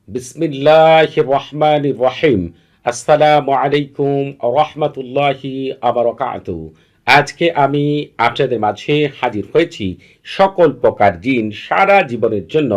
বিসমিল্লাহির রহমানির রহিম। আসসালামু আলাইকুম রহমতুল্লাহি আবরাকাতুহু। আজকে আমি আপনাদের মাঝে হাজির হয়েছি সকল প্রকার জিন সারা জীবনের জন্য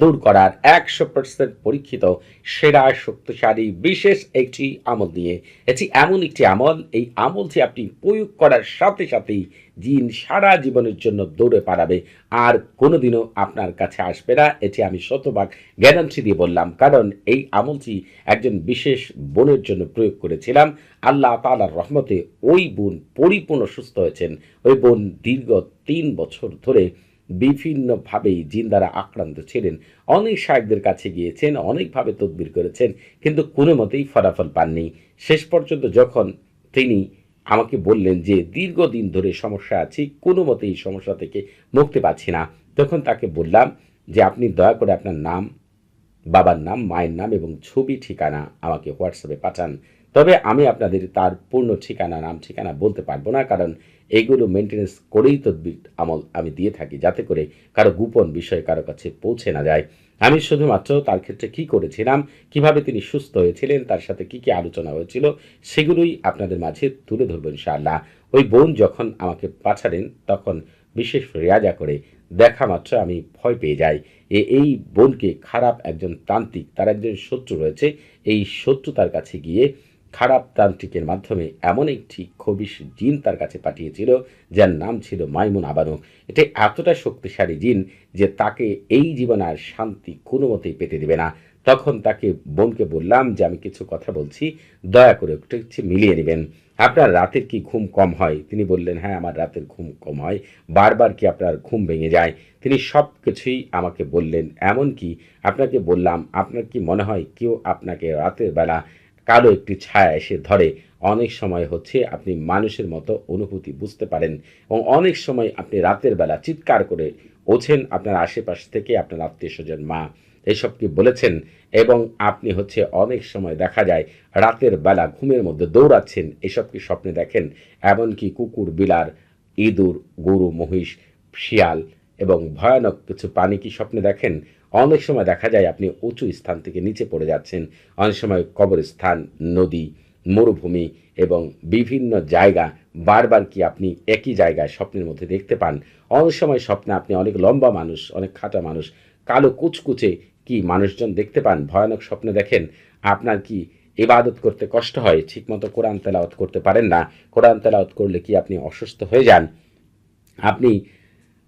দূর করার 100% পরীক্ষিত সেরা শক্তিশালী বিশেষ একটি আমল নিয়ে। এটি এমন একটি আমল, এই আমলটি আপনি প্রয়োগ করার সাথে সাথেই জিন সারা জীবনের জন্য দৌড়ে পালাবে, আর কোনোদিনও আপনার কাছে আসবে না। এটি আমি শতভাগ গ্যারান্টি দিয়ে বললাম, কারণ এই আমলটি একজন বিশেষ বোনের জন্য প্রয়োগ করেছিলাম। আল্লাহ তাআলার রহমতে ওই বোন পরিপূর্ণ সুস্থ হয়েছেন। ওই বোন দীর্ঘ 3 বছর ধরে বিভিন্নভাবেই জিন দ্বারা আক্রান্ত ছিলেন। অনেক শায়েখদের কাছে গিয়েছেন, অনেকভাবে তদবির করেছেন, কিন্তু কোনো মতেই ফলাফল পাননি। শেষ পর্যন্ত যখন তিনি আমাকে বললেন যে দীর্ঘদিন ধরে সমস্যা আছি, কোনো মতে এই সমস্যা থেকে মুক্তি পাচ্ছি না, তখন তাকে বললাম যে আপনি দয়া করে আপনার নাম, বাবার নাম, মায়ের নাম এবং ছবি ঠিকানা আমাকে হোয়াটসঅ্যাপে পাঠান। তবে আমি আপনাদের তার পূর্ণ ঠিকানা, নাম ঠিকানা বলতে পারবো না, কারণ এইগুলো মেনটেন্যান্স করেই তদবির আমল আমি দিয়ে থাকি, যাতে করে কারো গোপন বিষয় কারো কাছে পৌঁছে না যায়। আমি শুধুমাত্র তার ক্ষেত্রে কি করেছিলাম, কিভাবে তিনি সুস্থ হয়েছিলেন, তার সাথে কি কি আলোচনা হয়েছিল, সেগুলোই আপনাদের মাঝে তুলে ধরবো ইনশাআল্লাহ। ওই বোন যখন আমাকে পাঠালেন, তখন বিশেষ রেয়াজা করে দেখা মাত্র আমি ভয় পেয়ে যাই। এই বোনকে খারাপ একজন তান্ত্রিক, তার একজন শত্রু রয়েছে, এই শত্রু তার কাছে গিয়ে খারাপ তান্ত্রিকের মাধ্যমে এমন একটি খবিশ জিন তার কাছে পাঠিয়েছিল, যার নাম ছিল মাইমুন আবানু। এটা এতটা শক্তিশালী জিন যে তাকে এই জীবনে আর শান্তি কোনো মতেই পেতে দেবে না। তখন তাকে বোনকে বললাম যে আমি কিছু কথা বলছি, দয়া করে একটু মিলিয়ে নেবেন। আপনার রাতের কি ঘুম কম হয়? তিনি বললেন, হ্যাঁ, আমার রাতের ঘুম কম হয়। বারবার কি আপনার ঘুম ভেঙে যায়? তিনি সব কিছুই আমাকে বললেন। এমনকি আপনাকে বললাম, আপনার কি মনে হয় কেউ আপনাকে রাতের বেলা কালো একটি ছায়া এসে ধরে? অনেক সময় হচ্ছে আপনি মানুষের মতো অনুভূতি বুঝতে পারেন, এবং অনেক সময় আপনি রাতের বেলা চিৎকার করে ওঠেন, আপনার আশেপাশ থেকে আপনার আত্মীয় স্বজন, মা, এসব কি বলেছেন? এবং আপনি হচ্ছে অনেক সময় দেখা যায় রাতের বেলা ঘুমের মধ্যে দৌড়াচ্ছেন, এসব কি স্বপ্নে দেখেন? এমনকি কুকুর, বিলার, ইঁদুর, গরু, মহিষ, শিয়াল এবং ভয়ানক কিছু প্রাণী কি স্বপ্নে দেখেন? অনেক সময় দেখা যায় আপনি উঁচু স্থান থেকে নিচে পড়ে যাচ্ছেন। অনেক সময় কবরস্থান, নদী, মরুভূমি এবং বিভিন্ন জায়গা বারবার কি আপনি একই জায়গায় স্বপ্নের মধ্যে দেখতে পান? অনেক সময় স্বপ্নে আপনি অনেক লম্বা মানুষ, অনেক খাটো মানুষ, কালো কুচকুচে কি মানুষজন দেখতে পান? ভয়ানক স্বপ্নে দেখেন? আপনার কি ইবাদত করতে কষ্ট হয়? ঠিকমতো কোরআন তেলাওয়াত করতে পারেন না? কোরআন তেলাওয়াত করলে কি আপনি অসুস্থ হয়ে যান? আপনি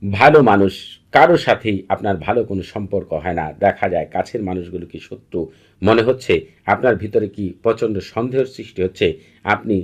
ভালো মানুষ, কারো সাথেই আপনার ভালো কোনো সম্পর্ক হয় না। দেখা যায় কাছের মানুষগুলো কি শত্রু মনে হচ্ছে? আপনার ভিতরে কি প্রচণ্ড সন্দেহের সৃষ্টি হচ্ছে? আপনি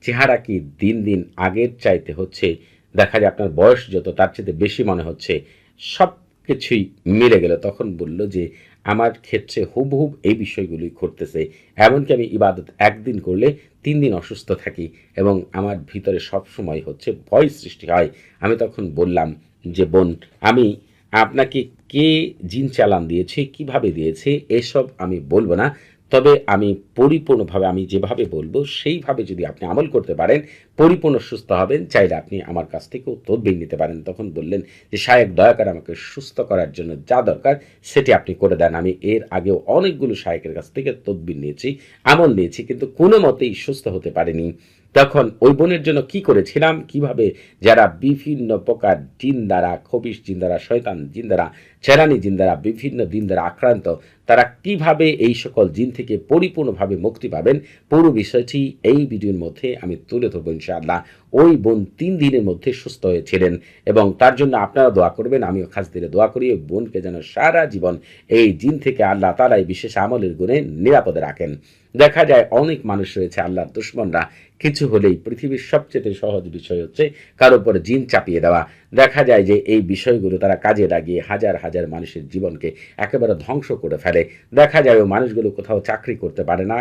চেহারা কি দিন দিন আগের চাইতে হচ্ছে? দেখা যায় আপনার বয়স যত তার চাইতে বেশি মনে হচ্ছে। সব কিছুই মিলে গেল। তখন বলল যে আমার ক্ষেত্রে হুবহুব এই বিষয়গুলি ঘটতেছে। এমনকি আমি ইবাদত একদিন করলে 3 দিন অসুস্থ থাকি, এবং আমার ভিতরে সবসময় হচ্ছে ভয় সৃষ্টি হয়। আমি তখন বললাম যে বোন, আমি আপনাকে কে জিন চালান দিয়েছে, কিভাবে দিয়েছে, এসব আমি বলবো না। তবে আমি পরিপূর্ণভাবে আমি যেভাবে বলবো সেইভাবে যদি আপনি আমল করতে পারেন, পরিপূর্ণ সুস্থ হবেন। চাইলে আপনি আমার কাছ থেকেও তদবির নিতে পারেন। তখন বললেন যে শায়েক, দয়া করে আমাকে সুস্থ করার জন্য যা দরকার সেটি আপনি করে দেন। আমি এর আগেও অনেকগুলো শায়েকের কাছ থেকে তদবির নিয়েছি, আমল নিয়েছি, কিন্তু কোনো মতেই সুস্থ হতে পারেনি। তখন ওই বোনের জন্য কি করেছিলাম, কিভাবে যারা বিভিন্ন প্রকার জিন দ্বারা, খবিশ জিন দ্বারা, শয়তান জিন দ্বারা, চেরানি জিন দ্বারা, বিভিন্ন দিন দ্বারা আক্রান্ত, তারা কিভাবে এই সকল জিন থেকে পরিপূর্ণভাবে মুক্তি পাবেন, পুরো বিষয়টি এই ভিডিওর মধ্যে আমি তুলে ধরবো ইনশাআল্লাহ। ওই বোন 3 দিনের মধ্যে সুস্থ হয়েছিলেন, এবং তার জন্য আপনারা দোয়া করবেন, আমিও খাস দিলে দোয়া করি ওই বোনকে যেন সারা জীবন এই জিন থেকে আল্লাহ তাআলা এই বিশেষ আমলের গুণে নিরাপদে রাখেন। দেখা যায় অনেক মানুষ রয়েছে আল্লাহর দুশমনরা, কিছু হলেই পৃথিবীর সবচেয়ে সহজ বিষয় হচ্ছে কারো উপরে জিন চাপিয়ে দেওয়া। দেখা যায় যে এই বিষয়গুলো তারা কাজে লাগিয়ে হাজার হাজার মানুষের জীবনকে একেবারে ধ্বংস করে ফেলে। দেখা যায় ওই মানুষগুলো কোথাও চাকরি করতে পারে না,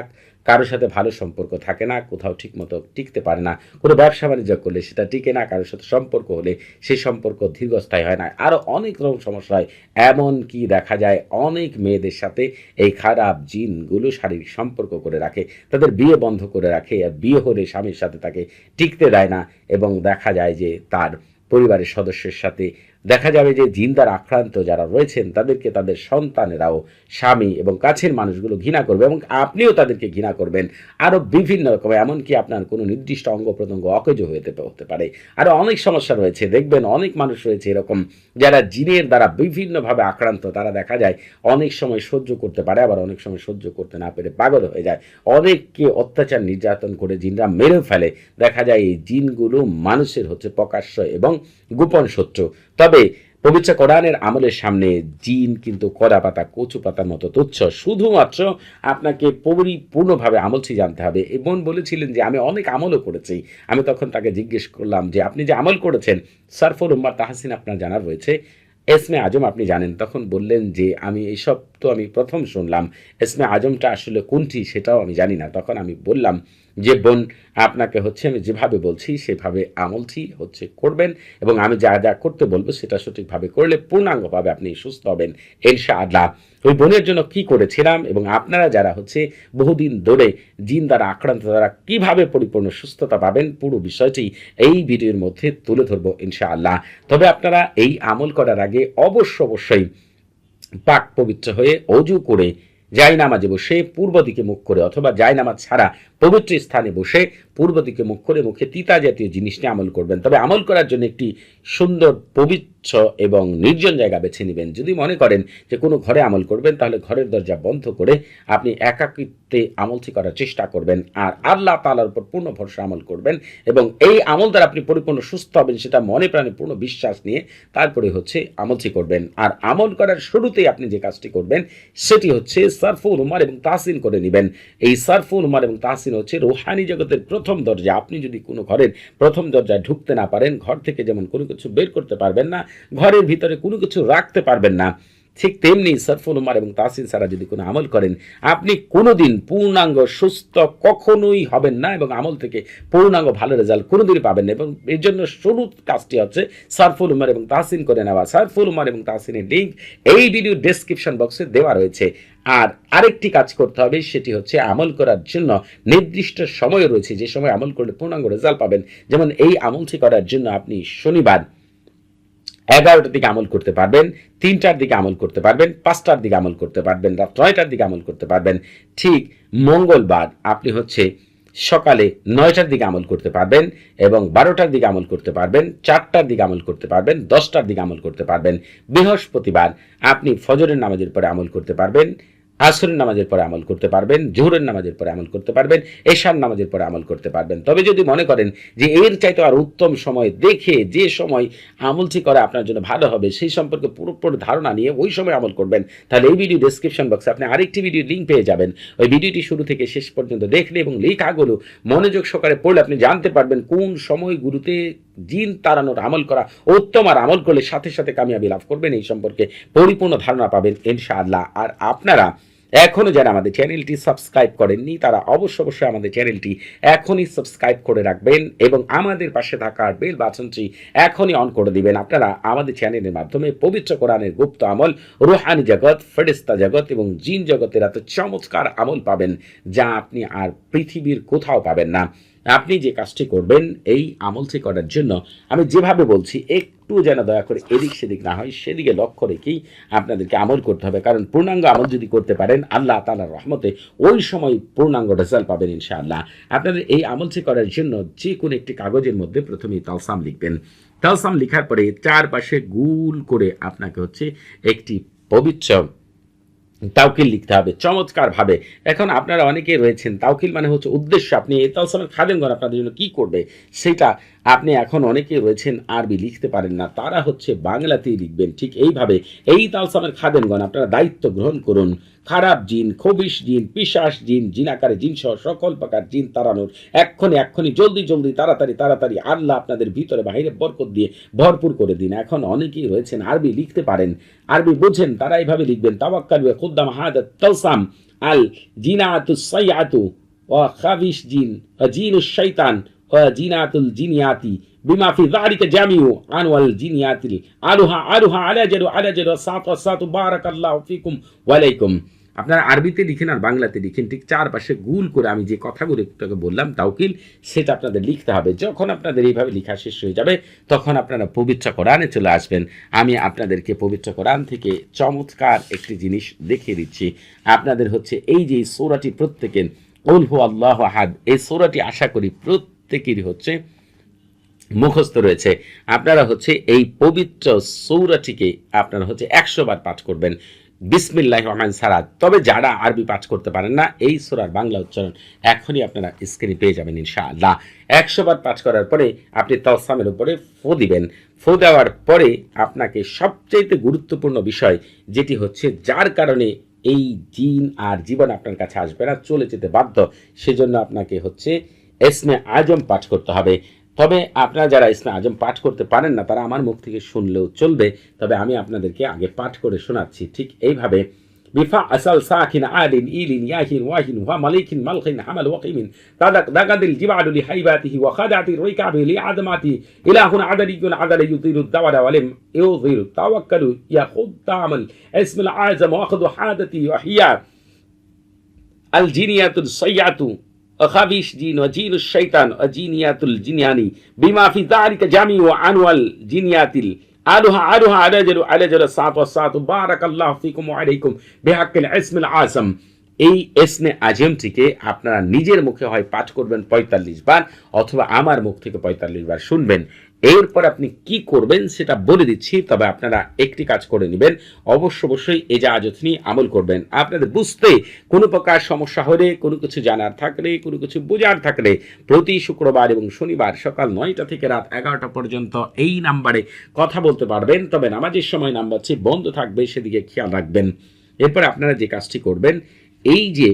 কারোর সাথে ভালো সম্পর্ক থাকে না, কোথাও ঠিকমতো টিকতে পারে না, কোনো ব্যবসা বাণিজ্য করলে সেটা টিকে না, কারোর সাথে সম্পর্ক হলে সেই সম্পর্ক দীর্ঘস্থায়ী হয় না, আরও অনেক রকম সমস্যা হয়। এমনকি দেখা যায় অনেক মেয়েদের সাথে এই খারাপ জিনগুলো শারীরিক সম্পর্ক করে রাখে, তাদের বিয়ে বন্ধ করে রাখে, আর বিয়ে হলে স্বামীর সাথে তাকে টিকতে দেয় না, এবং দেখা যায় যে তার পরিবারের সদস্যের সাথে দেখা যাবে যে জিন দ্বারা আক্রান্ত যারা রয়েছেন তাদেরকে তাদের সন্তানেরাও, স্বামী এবং কাছের মানুষগুলো ঘৃণা করবে এবং আপনিও তাদেরকে ঘৃণা করবেন। আরও বিভিন্ন রকম, এমনকি আপনার কোনো নির্দিষ্ট অঙ্গ প্রত্যঙ্গ অকেজো হতে পারে। আরও অনেক সমস্যা রয়েছে। দেখবেন অনেক মানুষ রয়েছে এরকম যারা জিনের দ্বারা বিভিন্নভাবে আক্রান্ত। তারা দেখা যায় অনেক সময় সহ্য করতে পারে, আবার অনেক সময় সহ্য করতে না পেরে পাগল হয়ে যায়। অনেককে অত্যাচার নির্যাতন করে জিনরা মেরে ফেলে। দেখা যায় এই জিনগুলো মানুষের হচ্ছে প্রকাশ্য এবং গোপন শত্রু। তবে পবিত্র কোরআনের আমলের সামনে জিন কিন্তু কড়া পাতা, কচু পাতার মতো তুচ্ছ। শুধুমাত্র আপনাকে পরিপূর্ণভাবে আমলটি জানতে হবে। এবং বলেছিলেন যে আমি অনেক আমলও করেছি। আমি তখন তাকে জিজ্ঞেস করলাম যে আপনি যে আমল করেছেন সারফুল উম্মাহ তাহসিন আপনার জানা রয়েছে, এসমে আজম আপনি জানেন। তখন বললেন যে আমি এইসব তো আমি প্রথম শুনলাম, এসমে আজমটা আসলে কোনটি সেটাও আমি জানি না। তখন আমি বললাম যে বোন, আপনাকে হচ্ছে আমি যেভাবে বলছি সেভাবে আমলটি হচ্ছে করবেন এবং আমি যা যা করতে বলবো সেটা সঠিকভাবে করলে পূর্ণাঙ্গভাবে আপনি সুস্থ হবেন ইনশাআল্লাহ। ওই বোনের জন্য কি করেছিলাম এবং আপনারা যারা হচ্ছে বহুদিন ধরে জিন দ্বারা আক্রান্ত তারা কিভাবে পরিপূর্ণ সুস্থতা পাবেন পুরো বিষয়টি এই ভিডিওর মধ্যে তুলে ধরবো ইনশাআল্লাহ। তবে আপনারা এই আমল করার আগে অবশ্যই পাক পবিত্র হয়ে অজু করে জায়নামাজে বসে পূর্ব দিকে মুখ করে অথবা জায়নামাজ ছাড়া পবিত্র স্থানে বসে পূর্ব দিকে মুখ করে মুখে তিতা জাতীয় জিনিস নিয়ে আমল করবেন। তবে আমল করার জন্য একটি সুন্দর পবিত্র এবং নির্জন জায়গা বেছে নেবেন। যদি মনে করেন যে কোনো ঘরে আমল করবেন তাহলে ঘরের দরজা বন্ধ করে আপনি একাকিত্বে আমলটি করার চেষ্টা করবেন আর আল্লাহ তাআলার উপর পূর্ণ ভরসা আমল করবেন এবং এই আমল দ্বারা আপনি পরিপূর্ণ সুস্থ হবেন সেটা মনে প্রাণে পূর্ণ বিশ্বাস নিয়ে তারপরে হচ্ছে আমলটি করবেন। আর আমল করার শুরুতেই আপনি যে কাজটি করবেন সেটি হচ্ছে সারফুল উমার এবং তাহসিন করে নেবেন। এই সারফুল উমার এবং তাহসিন হচ্ছে রুহানি জগতের প্রথম দরজা। আপনি যদি কোনো ঘরের প্রথম দরজায় ঢুকতে না পারেন, ঘর থেকে যেমন কোনো কিছু বের করতে পারবেন না, ঘরের ভিতরে কোনো কিছু রাখতে পারবেন না, ঠিক তেমনি সারফুল উমার এবং তাহসিন ছাড়া যদি কোনো আমল করেন আপনি কোনোদিন পূর্ণাঙ্গ সুস্থ কখনোই হবেন না এবং আমল থেকে পূর্ণাঙ্গ ভালো রেজাল্ট কোনোদিনই পাবেন না। এবং এর জন্য শুরু কাজটি হচ্ছে সারফুল উমার এবং তাহসিন করে নেওয়া। সারফুল উমার এবং তাহসিনের লিঙ্ক এই ভিডিও ডেসক্রিপশন বক্সে দেওয়া রয়েছে। আর আরেকটি কাজ করতে হবে, সেটি হচ্ছে আমল করার জন্য নির্দিষ্ট সময় রয়েছে, যে সময় আমল করলে পূর্ণাঙ্গ রেজাল্ট পাবেন। যেমন এই আমলটি করার জন্য আপনি শনিবার 11টার দিকে আমল করতে পারবেন, 3টার দিকে আমল করতে পারবেন, 5টার দিকে আমল করতে পারবেন, রাত 9টার দিকে আমল করতে পারবেন। ঠিক মঙ্গলবার আপনি হচ্ছে সকালে 9টার দিকে আমল করতে পারবেন এবং 12টার দিকে আমল করতে পারবেন, 4টার দিকে আমল করতে পারবেন, 10টার দিকে আমল করতে পারবেন। বৃহস্পতিবার আপনি ফজরের নামাজের পরে আমল করতে পারবেন, আসরের নামাজের পরে আমল করতে পারবেন, জোহরের নামাজের পরে আমল করতে পারবেন, এশার নামাজের পরে আমল করতে পারবেন। তবে যদি মনে করেন যে এর চাইতে আর উত্তম সময় দেখে যে সময় আমলটি করা আপনার জন্য ভালো হবে সেই সম্পর্কে পুরোপুরি ধারণা নিয়ে ওই সময় আমল করবেন, তাহলে এই ভিডিও ডেসক্রিপশন বক্সে আপনি আরেকটি ভিডিও লিঙ্ক পেয়ে যাবেন। ওই ভিডিওটি শুরু থেকে শেষ পর্যন্ত দেখলে এবং লেখাগুলো মনোযোগ সহকারে পড়লে আপনি জানতে পারবেন কোন সময়গুলোতে জিন তাড়ানোর আমল করা উত্তম আর আমল করলে সাথে সাথে কামিয়াবি লাভ করবেন এই সম্পর্কে পরিপূর্ণ ধারণা পাবেন ইনশাআল্লাহ। আর আপনারা এখনো যারা আমাদের চ্যানেলটি সাবস্ক্রাইব করেননি তারা অবশ্যই আমাদের চ্যানেলটি এখনই সাবস্ক্রাইব করে রাখবেন এবং আমাদের পাশে থাকা বেল বাটনটি এখনই অন করে দিবেন। আপনারা আমাদের চ্যানেলের মাধ্যমে পবিত্র কোরআনের গুপ্ত আমল, রুহানি জগৎ, ফেরেশতা জগৎ এবং জিন জগতের এত চমৎকার আমল পাবেন যা আপনি আর পৃথিবীর কোথাও পাবেন না। আপনি যে কাজটি করবেন এই আমলটি করার জন্য আমি যেভাবে বলছি একটু যেন দয়া করে এদিক সেদিক না হয় সেদিকে লক্ষ্য রেখেই আপনাদেরকে আমল করতে হবে, কারণ পূর্ণাঙ্গ আমল যদি করতে পারেন আল্লাহ তাআলার রহমতে ওই সময় পূর্ণাঙ্গ রেজাল্ট পাবেন ইনশাআল্লাহ। আপনাদের এই আমলটি করার জন্য যে কোনো একটি কাগজের মধ্যে প্রথমেই তালসাম লিখবেন। তালসাম লেখার পরে চারপাশে গোল করে আপনাকে হচ্ছে একটি পবিত্র তাওকিল লিখতে হবে চমৎকার ভাবে। এখন আপনারা অনেকে রয়েছেন তাওকিল মানে হচ্ছে উদ্দেশ্য, আপনি এই তালসামের খাদেমগণ আপনাদের জন্য কি করবে সেটা আপনি এখন অনেকে রয়েছেন আরবি লিখতে পারেন না, তারা হচ্ছে বাংলাতেই লিখবেন। ঠিক এইভাবে এই তালসামের খাদেমগণ আপনারা দায়িত্ব গ্রহণ করুন খারাপ জিন, খবিশ জিন, পিশাচ জিন, জিনাকারে জিন সহ সকল প্রকার জিন তাড়ানোর এক্ষুনি জলদি তাড়াতাড়ি আল্লাহ আপনাদের ভিতরে বাইরে বরকত দিয়ে ভরপুর করে দিন। এখন অনেকেই রয়েছেন আরবি লিখতে পারেন, আরবি বুঝেন, তারা এইভাবে লিখবেন তাওয়াক্কাল ওয়া খুদ্দাম হাদা তালসাম আল জিনাতুস সাইয়াতু ওয়া খাবিশ জিন ওয়া জিনুশ শাইতান ওয়া জিনাতুল জিনিয়াতি বিমা ফি যালিকা জামিউ আনওয়াল জিনিয়াতিল আলুহা আলাজারু সাতু বারাকাল্লাহু ফিকুম ওয়া আলাইকুম। আপনারা আরবিতে লিখেন আর বাংলাতে লিখেন, ঠিক চারপাশে গুল করে আমি যে কথাগুলো একটু বললাম তাওকিল, সেটা আপনাদের লিখতে হবে। যখন আপনাদের এইভাবে লেখা শেষ হয়ে যাবে তখন আপনারা পবিত্র কোরআনে চলে আসবেন। আমি আপনাদেরকে পবিত্র কোরআন থেকে চমৎকার একটি জিনিস দেখিয়ে দিচ্ছি। আপনাদের হচ্ছে এই যে সূরাটি প্রত্যেকের কুল হু আল্লাহু আহাদ, এই সূরাটি আশা করি প্রত্যেকেরই হচ্ছে মুখস্থ রয়েছে। আপনারা হচ্ছে এই পবিত্র সূরাটিকে আপনারা হচ্ছে 100 বার পাঠ করবেন বিসমিল্লাহির রহমান ছাড়া। তবে যারা আরবি পাঠ করতে পারেন না, এই সূরার বাংলা উচ্চারণ এখনই আপনারা স্ক্রিনে পেয়ে যাবেন ইনশাআল্লাহ। 100 বার পাঠ করার পরে আপনি তাওসামের উপরে ফু দিবেন। ফু দেওয়ার পরে আপনাকে সবচেয়ে গুরুত্বপূর্ণ বিষয় যেটি হচ্ছে, যার কারণে এই জিন আর জীবন আপনার কাছে আসবে না, চলে যেতে বাধ্য, সেজন্য আপনাকে হচ্ছে ইসমে আজম পাঠ করতে হবে। তবে আপনারা যারা ইসমে আজম পাঠ করতে পারেন না, তারা আমার মুখ থেকে শুনলেও চলবে, তবে আমি আপনাদেরকে আগে পাঠ করে শোনাচ্ছি। ঠিক এইভাবে বিফা আসাল সাকিন আদিন ইলিন ইয়াহিন ওয়াহিন ওয়া মালিকিন মালকিন হামাল ওয়াকিমিন তাদাক দাগাদিল জিবাদু লিহাইবাতিহি ওয়া খাদাতি রিকাবি লিআদমাতি ইলাহুন আদারিয়ুন আদারি ইউতিরু দাওয়াদা ওয়ালিম ইউযিরু তাওয়াক্কালু ইয়াখুদ্দামাল ইসমুল আযম ওয়াখদু হাদাতি ওয়াহিয়া আল জিনিয়াতুল সাইয়াতু أخابيش جين وجين الشيطان وجينيات الجنياني بما في ذلك جميع أنواع الجنيات آلها على جل الساعة والساعة بارك الله فيكم وعليكم بحق الاسم العظم। এই ইসমে আজমটিকে আপনারা নিজের মুখে হয় পাঠ করবেন 45 বার, অথবা আমার মুখ থেকে 45 বার শুনবেন। এরপর আপনি কি করবেন সেটা বলে দিচ্ছি, তবে আপনারা একটি কাজ করে নেবেন, অবশ্যই এই যে আজত নিয়ে আমল করবেন। আপনাদের বুঝতে কোনো প্রকার সমস্যা হলে, কোনো কিছু জানার থাকলে, কোনো কিছু বোঝার থাকলে, প্রতি শুক্রবার এবং শনিবার সকাল 9টা থেকে রাত 11টা পর্যন্ত এই নাম্বারে কথা বলতে পারবেন। তবে নামাজের সময় নাম্বারটি বন্ধ থাকবে, সেদিকে খেয়াল রাখবেন। এরপর আপনারা যে কাজটি করবেন, এই যে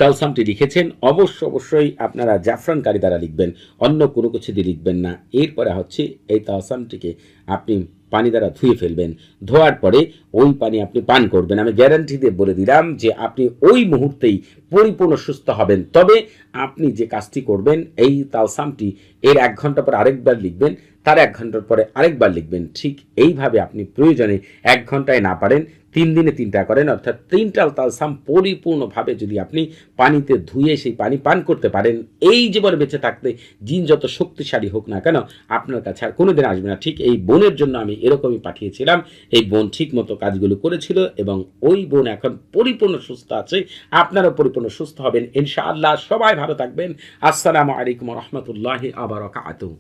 তালসামটি লিখেছেন অবশ্যই আপনারা জাফরান কারি দ্বারা লিখবেন, অন্য কোনো কিছু দিয়ে লিখবেন না। এরপরে হচ্ছে এই তালসামটিকে আপনি পানি দ্বারা ধুয়ে ফেলবেন। ধোয়ার পরে ওই পানি আপনি পান করবেন। আমি গ্যারান্টি দিয়ে বলে দিলাম যে আপনি ওই মুহূর্তেই পরিপূর্ণ সুস্থ হবেন। তবে আপনি যে কাজটি করবেন, এই তালসামটি এর 1 ঘন্টা পর আরেকবার লিখবেন, তার 1 ঘন্টার পরে আরেকবার লিখবেন। ঠিক এইভাবে আপনি প্রয়োজনে 1 ঘন্টায় না পারেন 3 দিনে 3টা করেন, অর্থাৎ 3টা তালসাম পরিপূর্ণভাবে যদি আপনি পানিতে ধুয়ে সেই পানি পান করতে পারেন, এই জীবনে বেঁচে থাকতে জিন যত শক্তিশালী হোক না কেন আপনার কাছে আর কোনোদিন আসবে না। ঠিক এই বোনের জন্য আমি এরকমই পাঠিয়েছিলাম। এই বোন ঠিক মতো কাজগুলো করেছিল এবং ওই বোন এখন পরিপূর্ণ সুস্থ আছে। আপনারাও পরিপূর্ণ সুস্থ হবেন ইনশাআল্লাহ। সবাই ভালো থাকবেন। আসসালামু আলাইকুম ওয়া রাহমাতুল্লাহি ওয়া বারাকাতুহু।